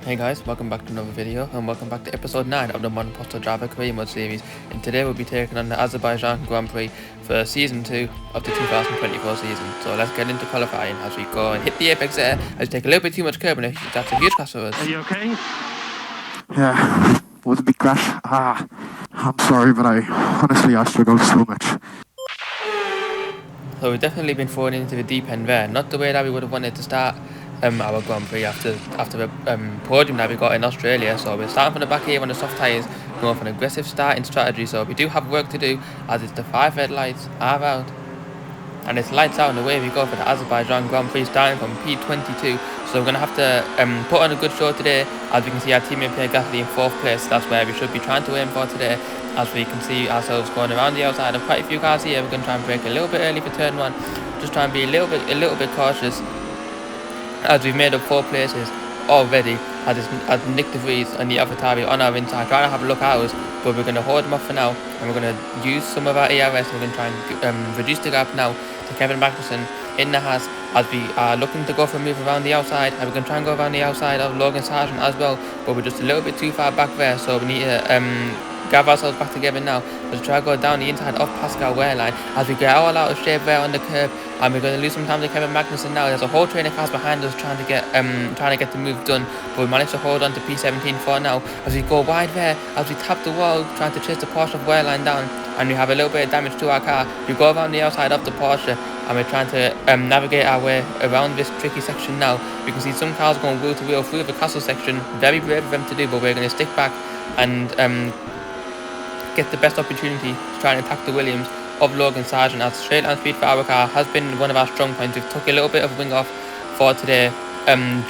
Hey guys, welcome back to another video and welcome back to episode 9 of the Monoposto driver career mode series, and today we'll be taking on the Azerbaijan Grand Prix for season 2 of the 2024 season. So let's get into qualifying as we go and hit the apex there as we take a little bit too much curb and that's a huge crash for us. Are you okay? Yeah, was a big crash. I'm sorry, but I struggled so much. So we've definitely been thrown into the deep end there, not the way that we would have wanted to start our Grand Prix after the podium that we got in Australia. So we're starting from the back here on the soft tyres, going for an aggressive starting strategy. So we do have work to do as it's the 5 red lights are out. And it's lights out and away we go for the Azerbaijan Grand Prix starting from P22. So we're going to have to put on a good show today. As we can see, our teammate Pierre Gasly in 4th place. That's where we should be trying to aim for today. As we can see ourselves going around the outside of quite a few cars here. We're going to try and brake a little bit early for turn 1. Just try and be a little bit cautious, as we've made up 4 places already, as Nick De Vries and the AlphaTauri on our inside trying to have a look at us, but we're going to hold them off for now, and we're going to use some of our ERS, and we're going to try and reduce the gap now to Kevin Magnussen in the Haas, as we are looking to go for a move around the outside, and we're going to try and go around the outside of Logan Sargent as well, but we're just a little bit too far back there, so we need to gather ourselves back together now. Let's try to go down the inside of Pascal Wehrlein as we get all out of shape there on the curb, and we're going to lose some time to Kevin Magnussen now. There's a whole train of cars behind us trying to get the move done, but we managed to hold on to P17 for now as we go wide there, as we tap the wall trying to chase the Porsche of Wehrlein down, and we have a little bit of damage to our car. We go around the outside of the Porsche and we're trying to navigate our way around this tricky section now. We can see some cars going wheel to wheel through the castle section. Very brave of them to do, but we're going to stick back and get the best opportunity to try and attack the Williams of Logan Sargent, as straight line speed for our car has been one of our strong points. We've took a little bit of wing off for today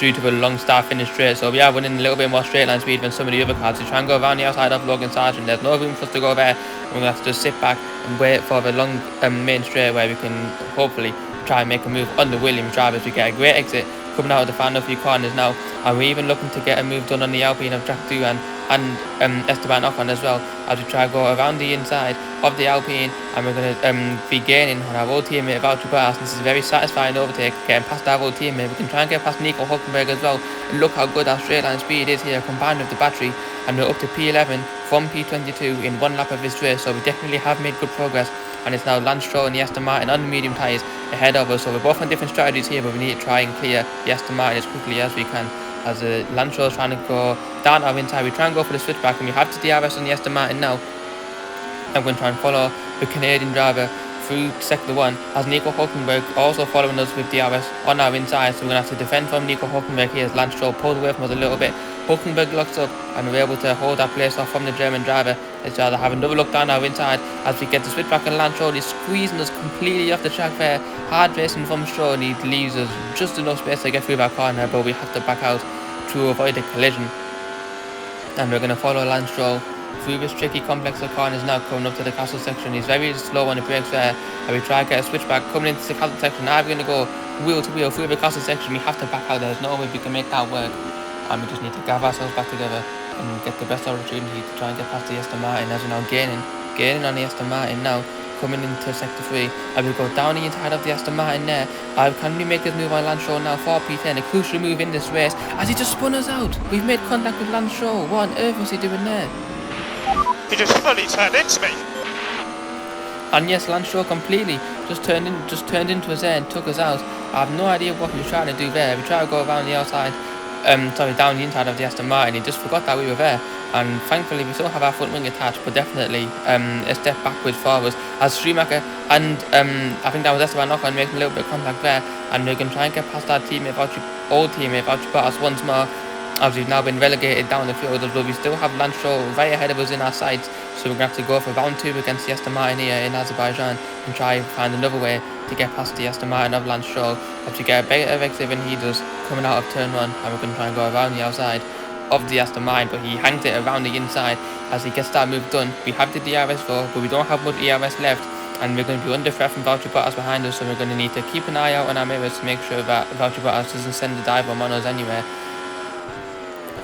due to a long start finish straight, so we are winning a little bit more straight line speed than some of the other cars. We try and go around the outside of Logan Sargent. There's no room for us to go there. We're going to have to just sit back and wait for the long main straight where we can hopefully try and make a move on the Williams drivers. We get a great exit coming out of the final few corners now, and we're even looking to get a move done on the Alpine of Jack Doohan and Esteban Ocon as well, as we try to go around the inside of the Alpine, and we're going to be gaining on our old teammate Valtteri Bottas. This is a very satisfying overtake, getting past our old teammate. We can try and get past Nico Hülkenberg as well, and look how good our straight line speed is here combined with the battery, and we're up to P11 from P22 in 1 lap of this race, so we definitely have made good progress. And it's now Lance Stroll and the Aston Martin on the medium tyres ahead of us, so we're both on different strategies here, but we need to try and clear the Aston Martin as quickly as we can. As Lance Stroll is trying to go down our inside, we try and go for the switchback, and we have the DRS on the Aston Martin now. I'm going to try and follow the Canadian driver through sector 1, as Nico Hülkenberg also following us with DRS on our inside, so we're going to have to defend from Nico Hülkenberg here as Lance Stroll pulled away from us a little bit. Hülkenberg locks up, and we're able to hold our place off from the German driver. Let's try to have another look down our inside as we get the switchback, and Lance Stroll is squeezing us completely off the track there. Hard racing from Stroll, and he leaves us just enough space to get through that corner, but we have to back out to avoid a collision. And we're going to follow Lance Stroll through this tricky complex of corners now, coming up to the castle section. He's very slow on the brakes there, and we try to get a switchback coming into the castle section. Now we're going to go wheel to wheel through the castle section. We have to back out. There's no way we can make that work, and we just need to gather ourselves back together and get the best opportunity to try and get past the Aston Martin, as we're now gaining on the Aston Martin now, coming into sector 3, and we go down the inside of the Aston Martin there. Can we make this move on Lance Stroll now for P10, a crucial move in this race, as he just spun us out. We've made contact with Lance Stroll. What on earth was he doing there? He just fully turned into me. And yes, Lance Stroll completely just turned into us there and took us out. I have no idea what he was trying to do there. We tried to go around the outside, down the inside of the Aston Martin. He just forgot that we were there, and thankfully we still have our front wing attached, but definitely a step backwards for us as Schumacher and I think that was Esteban Ocon making a little bit of contact there, and we're going to try and get past our old teammate Valtteri Bottas once more, as we've now been relegated down the field, although we still have Lance Stroll right ahead of us in our sights. So we're going to have to go for round 2 against the Aston Martin here in Azerbaijan and try and find another way to get past the Aston Martin of Lance Stroll, as we get a better exit than he does coming out of turn 1, and we're going to try and go around the outside of the Aston Martin, but he hanged it around the inside as he gets that move done. We have the DRS for, but we don't have much ERS left, and we're going to be under threat from Valtteri Bottas behind us, so we're going to need to keep an eye out on our mirrors to make sure that Valtteri Bottas doesn't send the dive bomb on us anywhere,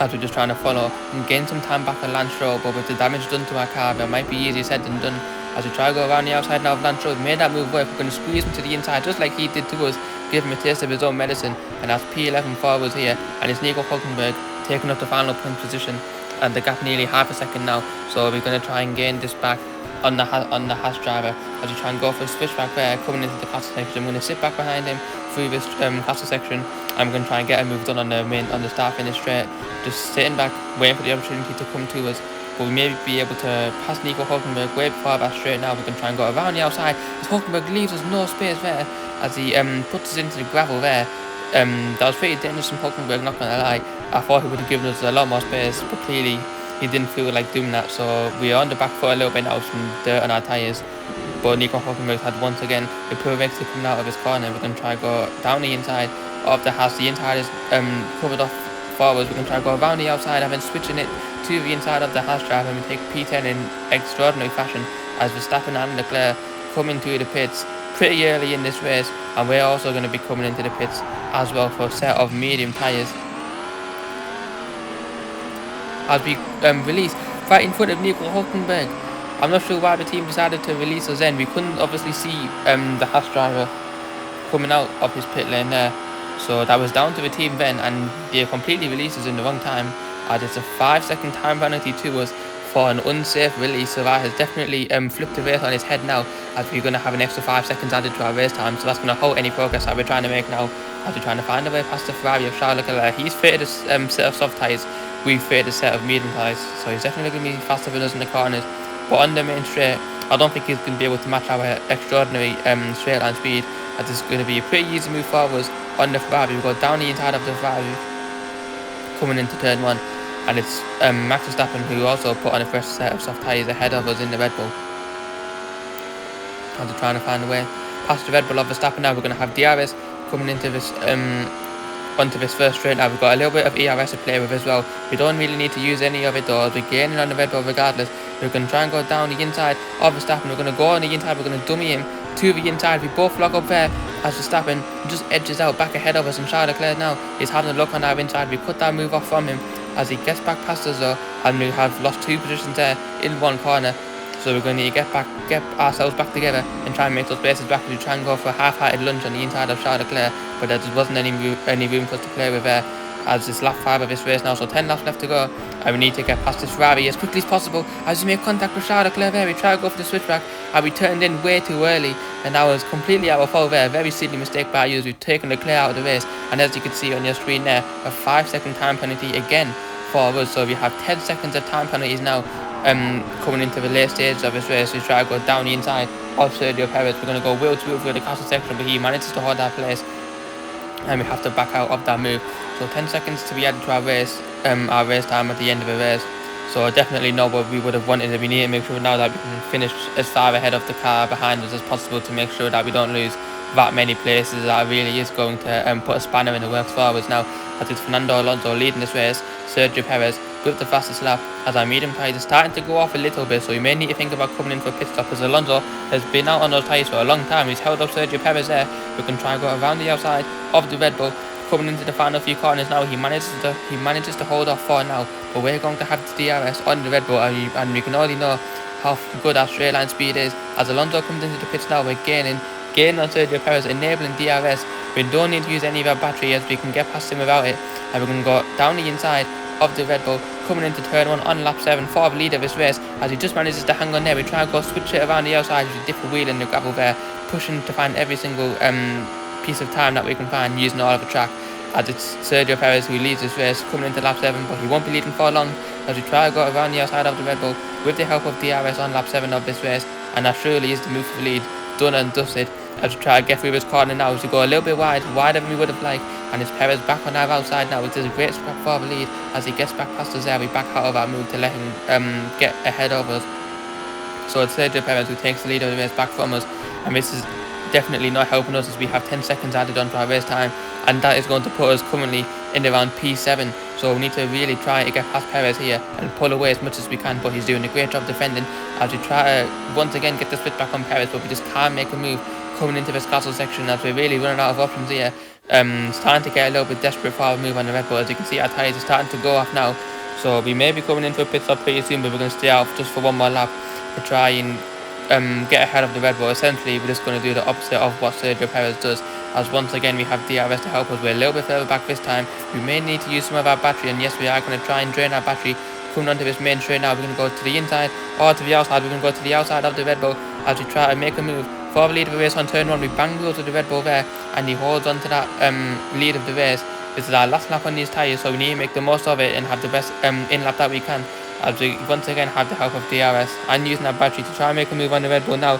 as we're just trying to follow and gain some time back on Lance Stroll. But with the damage done to our car, it might be easier said than done, as we try to go around the outside now of Lance Stroll. We made that move work. We're going to squeeze him to the inside just like he did to us, give him a taste of his own medicine, and that's P11 forwards here, and it's Nico Hülkenberg taking up the final point position, and the gap nearly half a second now. So we're going to try and gain this back on the Haas driver as we try and go for a switchback there, coming into the castle section. I'm going to sit back behind him through this castle section. I'm going to try and get a move done on the start finish straight, just sitting back, waiting for the opportunity to come to us. But we may be able to pass Nico Hulkenberg way before that straight now. We can try and go around the outside as Hulkenberg leaves us no space there as he puts us into the gravel there. That was pretty dangerous from Hulkenberg, not going to lie. I thought he would have given us a lot more space, but clearly he didn't feel like doing that. So we are on the back foot a little bit now, some dirt on our tyres. But Nico Hulkenberg had once again the poor exit coming out of his corner. We're going to try and go down the inside of the house. The inside is covered off forwards. We're going to try and go around the outside and then switching it to the inside of the Haas drive, and we take P10 in extraordinary fashion as Verstappen and Leclerc come into the pits pretty early in this race, and we're also going to be coming into the pits as well for a set of medium tyres as we release right in front of Nico Hulkenberg. I'm not sure why the team decided to release us then. We couldn't obviously see the Haas driver coming out of his pit lane there, so that was down to the team then, and they completely released us in the wrong time. It's a 5-second time penalty to us for an unsafe release, so that has definitely flipped the race on its head now, as we're going to have an extra 5 seconds added to our race time. So that's going to halt any progress that we're trying to make now, as we're trying to find a way past the Ferrari of Charles Leclerc. He's fitted a set of soft tyres, we've fitted a set of medium tyres, so he's definitely going to be faster than us in the corners. But on the main straight, I don't think he's going to be able to match our extraordinary straight line speed, as it's going to be a pretty easy move forwards on the Ferrari. We go down the inside of the Ferrari coming into turn 1, and it's Max Verstappen who also put on a fresh set of soft tyres ahead of us in the Red Bull. And they're trying to find a way past the Red Bull of Verstappen now. We're going to have DRS coming into this onto this first straight now. We've got a little bit of ERS to play with as well. We don't really need to use any of it though, as we're gaining on the Red Bull regardless. We're going to try and go down the inside of Verstappen. We're going to go on the inside, we're going to dummy him to the inside. We both lock up there as Verstappen just edges out back ahead of us, and Charles Leclerc now is having a look on our inside. We cut that move off from him as he gets back past us though, and we have lost 2 positions there in one corner. So we're going to get ourselves back together and try and make those spaces back. We try and go for a half-hearted lunge on the inside of Charles Leclerc, but there just wasn't any room for us to play with there, as it's lap 5 of this race now, so 10 laps left to go, and we need to get past this Ferrari as quickly as possible. As we make contact with Charles Leclerc there, we try to go for the switchback, and we turned in way too early, and that was completely our fault there. Very silly mistake by us. We've taken Leclerc out of the race, and as you can see on your screen there, a 5-second time penalty again for us. So we have 10 seconds of time penalties now coming into the late stage of this race. We try to go down the inside of Sergio Perez. We're going to go wheel to wheel through the castle section, but he manages to hold that place, and we have to back out of that move. So 10 seconds to be added to our race time at the end of the race. So definitely not what we would have wanted. We need to make sure now that we can finish as far ahead of the car behind us as possible to make sure that we don't lose that many places. That really is going to put a spanner in the works for us now, as it's Fernando Alonso leading this race, Sergio Perez with the fastest lap, as our medium tyres are starting to go off a little bit, so we may need to think about coming in for a pit stop, as Alonso has been out on those tyres for a long time. He's held up Sergio Perez there. We can try and go around the outside of the Red Bull, coming into the final few corners now. He manages to hold off for now, but we're going to have the DRS on the Red Bull, and we can already know how good our straight line speed is. As Alonso comes into the pits now, we're gaining on Sergio Perez, enabling DRS. We don't need to use any of our battery, as we can get past him without it, and we're going to go down the inside of the Red Bull, coming into turn 1 on lap 7 for the lead of this race, as he just manages to hang on there. We try and go switch it around the outside with a different wheel in the gravel there, pushing to find every single piece of time that we can find using all of the track, as it's Sergio Perez who leads this race coming into lap 7, but he won't be leading for long, as we try to go around the outside of the Red Bull with the help of DRS on lap 7 of this race, and that surely is the move for the lead done and dusted, as we try to get through this corner now, as we go a little bit wider than we would have liked, and it's Perez back on our outside now, which is a great scrap for the lead. As he gets back past us there, we back out of our move to let him get ahead of us. So it's Sergio Perez who takes the lead of the race back from us, and this is definitely not helping us, as we have 10 seconds added onto our race time, and that is going to put us currently in around P7. So we need to really try to get past Perez here and pull away as much as we can, but he's doing a great job defending, as we try to once again get the split back on Perez, but we just can't make a move coming into this castle section, as we're really running out of options here. Starting to get a little bit desperate for our move on the Red Bull. As you can see, our tyres are starting to go off now, so we may be coming in for a pit stop pretty soon, but we're going to stay out just for one more lap to try and get ahead of the Red Bull. Essentially, we're just going to do the opposite of what Sergio Perez does, as once again we have DRS to help us. We're a little bit further back this time. We may need to use some of our battery, and yes, we are going to try and drain our battery. Coming onto this main straight now, we're going to go to the inside or to the outside. We're going to go to the outside of the Red Bull as we try to make a move for the lead of the race on turn 1. We bang wheels with the Red Bull there, and he holds onto that lead of the race. This is our last lap on these tyres, so we need to make the most of it and have the best in-lap that we can, as we once again have the help of DRS and using our battery to try and make a move on the Red Bull now.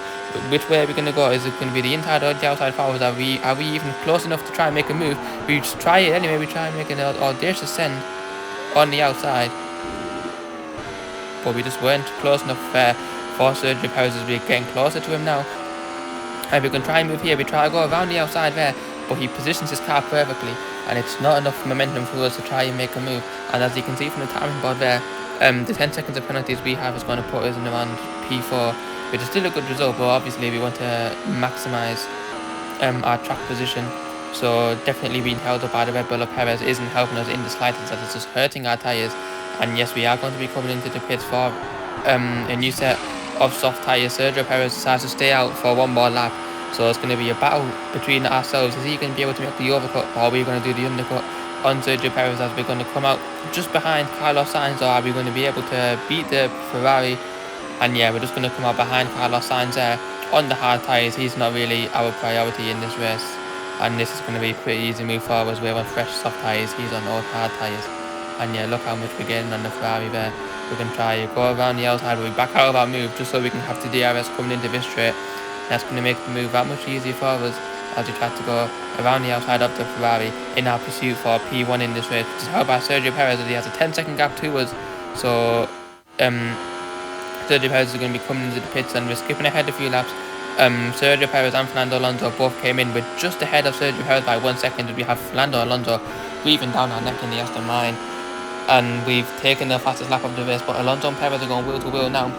Which way are we going to go? Is it going to be the inside or the outside forwards? Are we even close enough to try and make a move? We just try it anyway. We try and make an audacious send on the outside, but we just weren't close enough for Sergio Perez, as we're getting closer to him now. And we can try and move here. We try to go around the outside there, but he positions his car perfectly, and it's not enough momentum for us to try and make a move. And as you can see from the timing board there, the 10 seconds of penalties we have is going to put us in around P4, which is still a good result, but obviously we want to maximise our track position. So definitely being held up by the Red Bull of Perez isn't helping us in the slightest, as it's just hurting our tyres. And yes, we are going to be coming into the pits for a new set of soft tyres. Sergio Perez decides to stay out for one more lap, so it's going to be a battle between ourselves. Is he going to be able to make the overcut, or are we going to do the undercut on Sergio Perez, as we're going to come out just behind Carlos Sainz, or are we going to be able to beat the Ferrari? And yeah, we're just going to come out behind Carlos Sainz there on the hard tyres. He's not really our priority in this race, and this is going to be a pretty easy move forwards. We're on fresh soft tyres, he's on old hard tyres. And yeah, look how much we're getting on the Ferrari there. We can try to go around the outside, but we back out of our move just so we can have the DRS coming into this straight. That's going to make the move that much easier for us, as we try to go around the outside of the Ferrari in our pursuit for P1 in this race, which is held by Sergio Perez, as he has a 10-second gap to us. So Sergio Perez is going to be coming into the pits, and we're skipping ahead a few laps. Sergio Perez and Fernando Alonso both came in. We're just ahead of Sergio Perez by 1 second, as we have Fernando Alonso breathing down our neck in the Aston Martin, and we've taken the fastest lap of the race. But Alonso and Perez are going wheel to wheel now.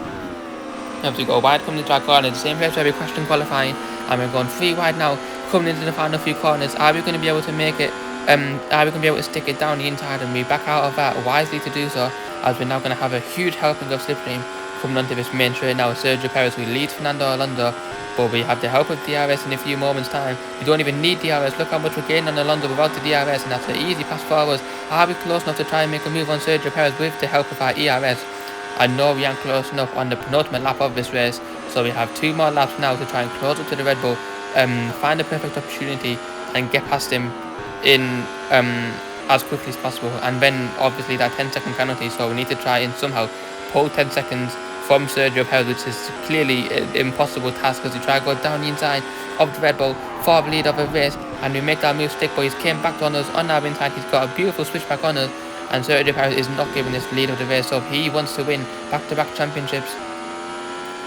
As we go wide coming into our corner, the same place where we crashed in qualifying, and we're going 3 wide now coming into the final few corners. Are we going to be able to make it? Are we going to be able to stick it down the inside and we back out of that wisely to do so, as we're now going to have a huge helping of slipstream coming onto this main straight now. Sergio Perez, who leads Fernando Alonso, but we have the help of DRS in a few moments time. We don't even need DRS. Look how much we're gaining on Alonso without the DRS, and that's an easy pass forwards. Are we close enough to try and make a move on Sergio Perez with the help of our ERS? I know we aren't close enough on the penultimate lap of this race, so we have 2 more laps now to try and close up to the Red Bull, find a perfect opportunity and get past him in as quickly as possible. And then obviously that 10-second penalty, so we need to try and somehow pull 10 seconds from Sergio Perez, which is clearly an impossible task, as we try to go down the inside of the Red Bull for the lead of a race, and we make that move stick, but he's came back on us on our inside. He's got a beautiful switchback on us, and Sergio Perez is not giving us the lead of the race, so he wants to win back-to-back championships,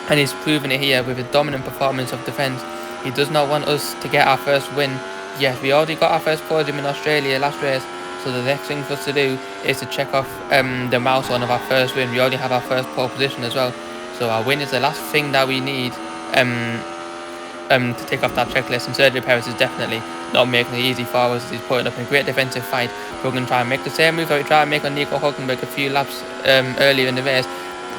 and he's proven it here with a dominant performance of defence. He does not want us to get our first win. Yes, we already got our first podium in Australia last race, so the next thing for us to do is to check off the milestone of our first win. We already have our first pole position as well, so our win is the last thing that we need to take off that checklist. And Sergio Perez is definitely not making it easy for us. He's putting up a great defensive fight. We're going to try and make the same move that we tried to make on Nico Hülkenberg a few laps earlier in the race.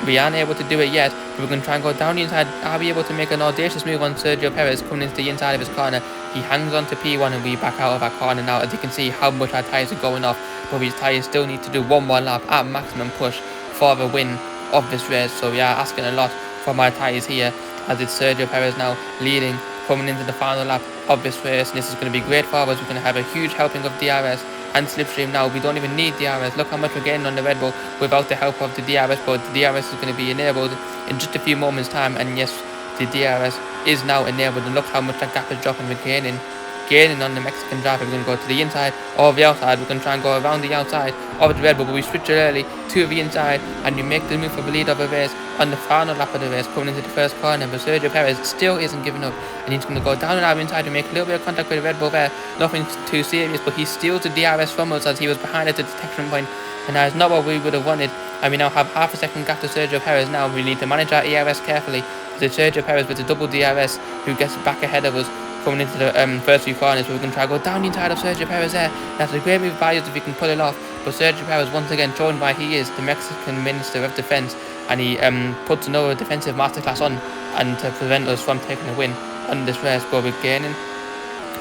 We aren't able to do it yet, but we're going to try and go down the inside. Are we able to make an audacious move on Sergio Perez coming into the inside of his corner? He hangs on to P1 and we back out of our corner now, as you can see how much our tyres are going off, but his tyres still need to do 1 more lap at maximum push for the win of this race. So we are asking a lot from our tyres here, as it's Sergio Perez now leading coming into the final lap of this race, and this is going to be great for us. We're going to have a huge helping of DRS and slipstream now. We don't even need DRS. Look how much we're getting on the Red Bull without the help of the DRS, but the DRS is going to be enabled in just a few moments time, and yes, the DRS is now enabled, and look how much that gap is dropping. We're gaining on the Mexican driver. We're going to go to the inside or the outside. We're going to try and go around the outside of the Red Bull, but we switch it early to the inside, and we make the move for the lead of the race on the final lap of the race coming into the first corner. But Sergio Perez still isn't giving up, and he's going to go down on our inside to make a little bit of contact with the Red Bull there. Nothing too serious, but he steals the DRS from us, as he was behind at the detection point, and that is not what we would have wanted. And we now have half a second gap to Sergio Perez. Now we need to manage our ERS carefully. It's Sergio Perez with the double DRS who gets back ahead of us coming into the first few corners. So we're going to try to go down the inside of Sergio Perez there. That's a great move by us if we can pull it off, but Sergio Perez once again shown why he is the Mexican Minister of Defence, and he puts another defensive masterclass on and to prevent us from taking a win on this race, but we're gaining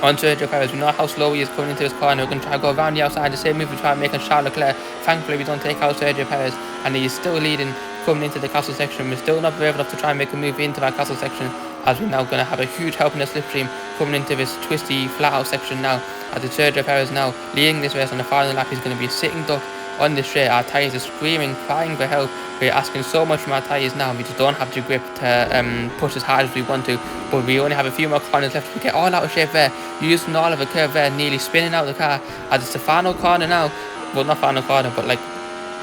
on Sergio Perez. We know how slow he is coming into his corner. We're going to try to go around the outside, the same move we tried making Charles Leclerc. Thankfully, we don't take out Sergio Perez, and he's still leading coming into the castle section. We're still not brave enough to try and make a move into that castle section, as we're now going to have a huge help in the slipstream coming into this twisty, flat-out section now. As it's Sergio Perez now leading this race on the final lap, he's going to be a sitting duck on the straight. Our tyres are screaming, crying for help. We're asking so much from our tyres now. We just don't have the grip to push as hard as we want to. But we only have a few more corners left. We get all out of shape there, using all of a curve there, nearly spinning out the car. As it's the final corner now. Well, not final corner, but like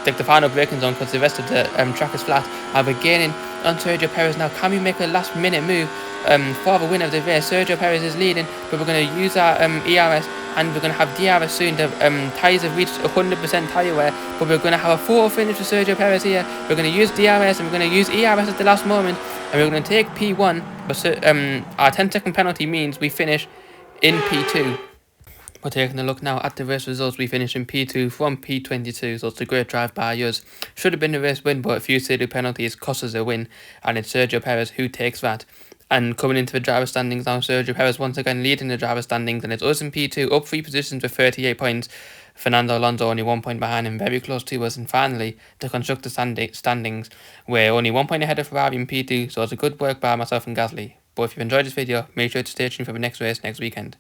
the final braking zone, because the rest of the track is flat. And we're gaining on Sergio Perez now. Can we make a last minute move for the win of the race? Sergio Perez is leading, but we're going to use our ERS, and we're going to have DRS soon. The tyres have reached 100% tyre wear, but we're going to have a photo finish with Sergio Perez here. We're going to use DRS and we're going to use ERS at the last moment, and we're going to take P1, but our 10-second penalty means we finish in P2. We're taking a look now at the race results. We finished in P2 from P22, so it's a great drive by us. Should have been a race win, but a few silly penalties cost us a win, and it's Sergio Perez who takes that. And coming into the driver standings now, Sergio Perez once again leading the driver standings, and it's us in P2, up 3 positions with 38 points. Fernando Alonso only 1 point behind him, very close to us. And finally, the constructor standings, we're only 1 point ahead of Ferrari in P2, so it's a good work by myself and Gasly. But if you've enjoyed this video, make sure to stay tuned for the next race next weekend.